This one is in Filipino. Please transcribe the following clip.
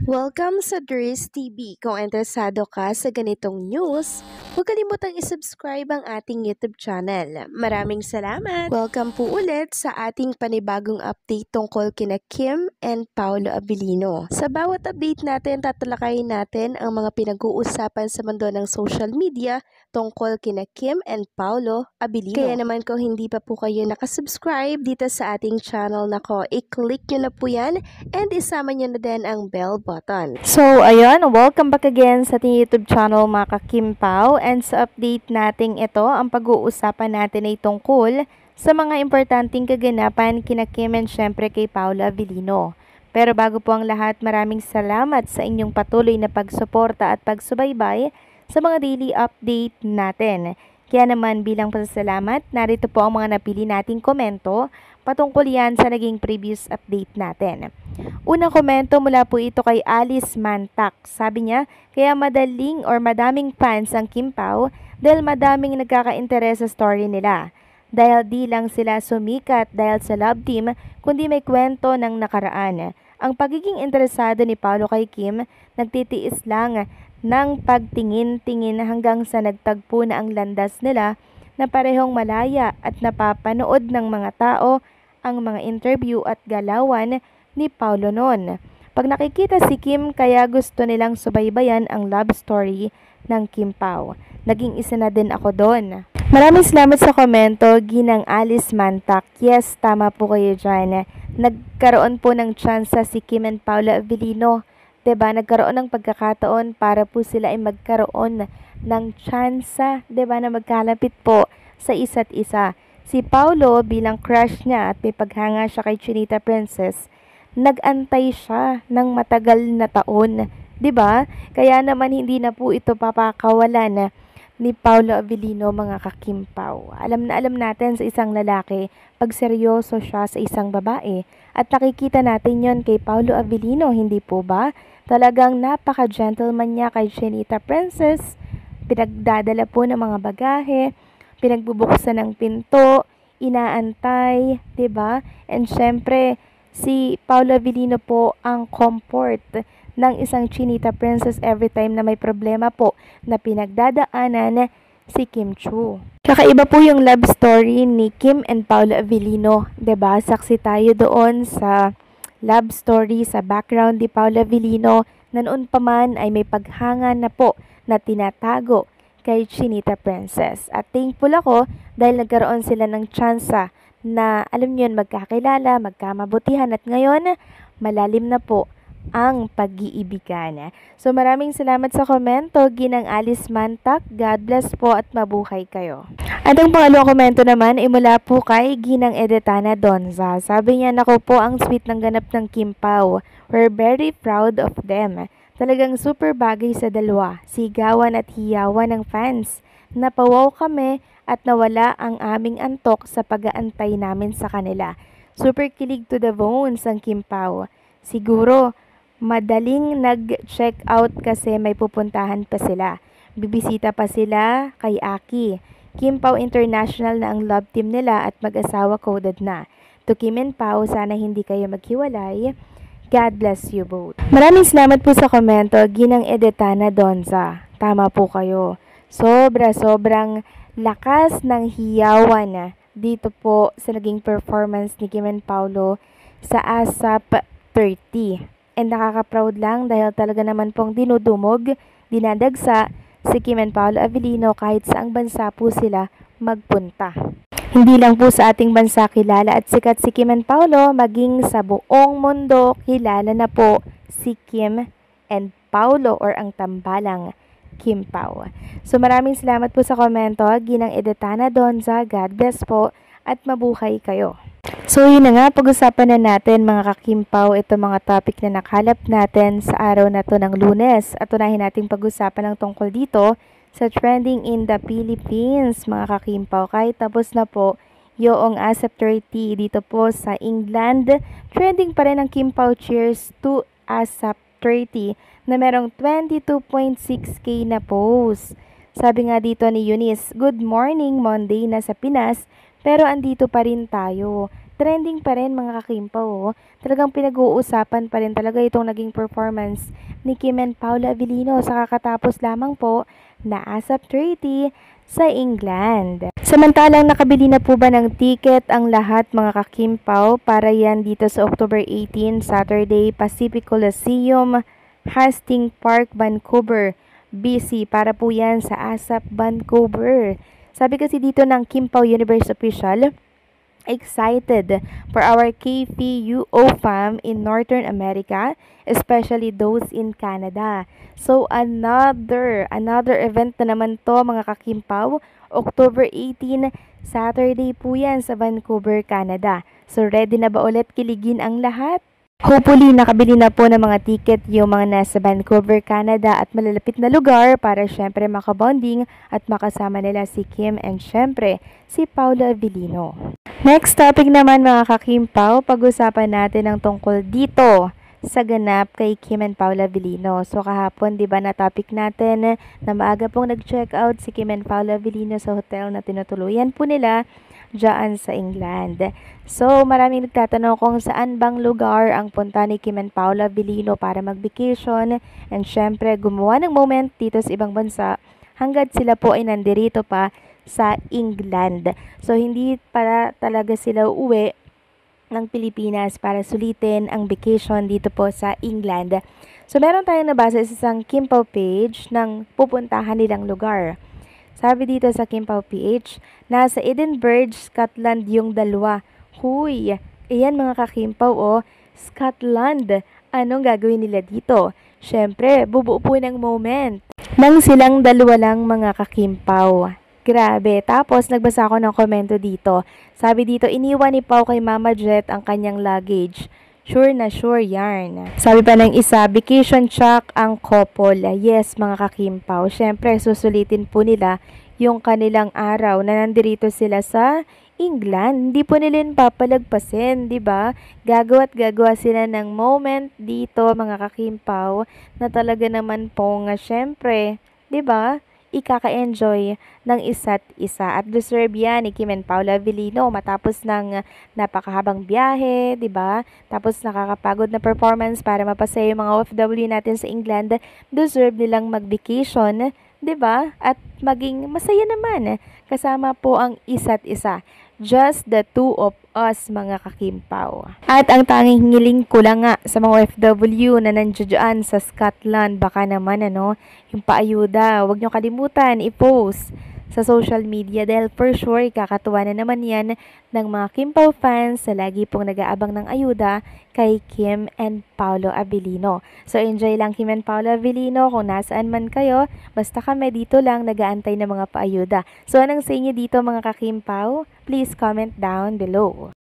Welcome sa Dries TV. Kung interesado ka sa ganitong news, huwag kalimutang isubscribe ang ating YouTube channel. Maraming salamat! Welcome po ulit sa ating panibagong update tungkol kina Kim and Paolo Abilino. Sa bawat update natin, tatalakayin natin ang mga pinag-uusapan sa mundo ng social media tungkol kina Kim and Paolo Abilino. Kaya naman kung hindi pa po kayo nakasubscribe dito sa ating channel nako, i-click nyo na po yan and isama nyo na din ang bell button. So, ayun, welcome back again sa ating YouTube channel mga ka-Kimpaw. And sa update nating ito, ang pag-uusapan natin ay tungkol sa mga importanteng kaganapan kina Kim and syempre kay Paolo Abilino. Pero bago po ang lahat, maraming salamat sa inyong patuloy na pagsuporta at pagsubaybay sa mga daily update natin. Kaya naman bilang pasasalamat, narito po ang mga napili nating komento patungkol yan sa naging previous update natin. Unang komento mula po ito kay Alice Mantak. Sabi niya, kaya madaming fans ang Kim Pao dahil madaming nagkaka-interes sa story nila. Dahil di lang sila sumikat dahil sa love team, kundi may kwento ng nakaraan. Ang pagiging interesado ni Paolo kay Kim, nagtitiis lang ng pagtingin-tingin hanggang sa nagtagpo na ang landas nila na parehong malaya at napapanood ng mga tao ang mga interview at galawan ni Paolo noon. Pag nakikita si Kim, kaya gusto nilang subaybayan ang love story ng Kim Pao. Naging isa na din ako doon. Maraming salamat sa komento, Ginang Alice Mantak. Yes, tama po kayo dyan. Nagkaroon po ng tsansa si Kim and Paolo Abilino. Diba? Nagkaroon ng pagkakataon para po sila ay magkaroon ng tsansa, diba, na magkalapit po sa isa't isa. Si Paolo bilang crush niya at may paghanga siya kay Chinita Princess, nag-antay siya ng matagal na taon, 'di ba? Kaya naman hindi na po ito papakawalan ni Paolo Abilino mga ka-Kimpaw. Alam na alam natin sa isang lalaki pag seryoso siya sa isang babae at nakikita natin 'yon kay Paolo Abilino, hindi po ba? Talagang napaka-gentleman niya kay Chinita Princess. Pinagdadala po ng mga bagahe, pinagbubuksan ng pinto, inaantay, 'di ba? And syempre, si Paolo Abilino po ang comfort ng isang Chinita Princess every time na may problema po na pinagdadaanan si Kim Chu. Kakaiba po yung love story ni Kim and Paolo Abilino, 'di ba? Saksi tayo doon sa love story sa background ni Paolo Abilino na noon pa man ay may paghanga na po na tinatago kay Chinita Princess. At thankful ako dahil nagkaroon sila ng tsansa na alam niyo magkakilala, magkamabutihan at ngayon malalim na po ang pag-iibigan. So maraming salamat sa komento, Ginang Alice Mantak. God bless po at mabuhay kayo. At ang pangalawang komento naman ay mula po kay Ginang Edetana Donza. Sabi niya, nako po ang sweet ng ganap ng Kim Pao. We're very proud of them. Talagang super bagay sa dalawa, sigawan at hiyawan ng fans. Napawaw kami at nawala ang aming antok sa pag-aantay namin sa kanila. Super kilig to the bones ang Kim Pao. Siguro, madaling nag-check out kasi may pupuntahan pa sila. Bibisita pa sila kay Aki. Kim Pao International na ang love team nila at mag-asawa coded na. To Kim and Pao, sana hindi kayo maghiwalay. God bless you both. Maraming salamat po sa komento, Ginang Edetana Donza. Tama po kayo. Sobrang lakas ng hiyawan dito po sa naging performance ni Kim and Paolo sa ASAP 30. And nakaka-proud lang dahil talaga naman pong dinudumog, dinadagsa si Kim and Paolo Abilino kahit saang bansa po sila magpunta. Hindi lang po sa ating bansa kilala at sikat si Kim and Paolo, maging sa buong mundo kilala na po si Kim and Paolo or ang tambalang Kim Pao. So maraming salamat po sa komento, Ginang Edetana Donza. God bless po at mabuhay kayo. So yun na nga, pag-usapan na natin mga ka-Kimpaw ito mga topic na nakalap natin sa araw na to ng Lunes. At unahin natin pag-usapan ng tungkol dito sa trending in the Philippines mga ka-Kimpaw. Kahit tapos na po yung ASAP 30 dito po sa England, trending pa rin ang Kimpaw Cheers to ASAP 30 na merong 22.6k na post. Sabi nga dito ni Eunice, good morning Monday na sa Pinas pero andito pa rin tayo. trending pa rin mga kakimpaw. Oh. Talagang pinag-uusapan pa rin talaga itong naging performance ni Kim and Paolo Avellino sa kakatapos lamang po na ASAP 30 sa England. Samantalang nakabili na po ba ng ticket ang lahat mga kakimpaw para yan dito sa October 18, Saturday, Pacific Coliseum, Hastings Park, Vancouver, BC, para po yan sa ASAP Vancouver. Sabi kasi dito ng Kimpaw Universe Official, excited for our KPUO fam in Northern America, especially those in Canada. So another event na naman to mga kakimpaw, October 18, Saturday po yan sa Vancouver, Canada. So ready na ba ulit kiligin ang lahat? Hopefully, nakabili na po ng mga ticket yung mga nasa Vancouver, Canada at malalapit na lugar para syempre makabonding at makasama nila si Kim and syempre si Paolo Avellino. Next topic naman mga kakimpaw, pag-usapan natin ang tungkol dito sa ganap kay Kim and Paolo Avellino. So kahapon, 'di ba, na topic natin na maaga pong nag-check out si Kim and Paolo Avellino sa hotel na tinutuluyan po nila diyan sa England. So maraming nagtatanong kung saan bang lugar ang punta ni Kim and Paolo Avellino para mag-vacation and syempre gumawa ng moment dito sa ibang bansa hanggat sila po ay nandirito pa sa England. So hindi para talaga sila uuwi ng Pilipinas para sulitin ang vacation dito po sa England. So meron tayong nabasa sa isang Kimpaw page ng pupuntahan nilang lugar. Sabi dito sa Kimpaw PH, nasa Edinburgh, Scotland yung dalawa. Huy, ayan mga kakimpaw, oh, Scotland. Anong gagawin nila dito? Syempre, bubuo po ng moment nang silang dalawa lang mga kakimpaw. Grabe. Tapos, nagbasa ako ng komento dito. Sabi dito, iniwan ni Pao kay Mama Jet ang kanyang luggage. Sure na sure yarn. Sabi pa ng isa, vacation check ang couple. Yes, mga kakimpaw. Syempre, susulitin po nila yung kanilang araw na nandirito sila sa England. Hindi po nila papalagpasin, di ba? Gagawa sila ng moment dito, mga kakimpaw, na talaga naman po nga, syempre, di ba? Ikaka-enjoy ng isa't isa. At deserve yan ni Kim and Paolo Avellino matapos ng napakahabang biyahe, di ba? Tapos nakakapagod na performance para mapasaya yung mga OFW natin sa England. Deserve nilang mag-vacation, di ba? At maging masaya naman kasama po ang isa't isa. Just the two of us, mga kakimpaw. At ang tanging hingiling ko lang nga sa mga OFW na nandiyan sa Scotland, baka naman yung paayuda, huwag nyo kalimutan i-post sa social media dahil for sure kakatuwa na naman yan ng mga Kimpaw fans na lagi pong nag-aabang ng ayuda kay Kim and Paolo Avellino. So enjoy lang Kim and Paolo Avellino kung nasaan man kayo, basta kami dito lang nag-aantay ng mga paayuda. So anong sa inyo dito mga kakimpaw? Please comment down below.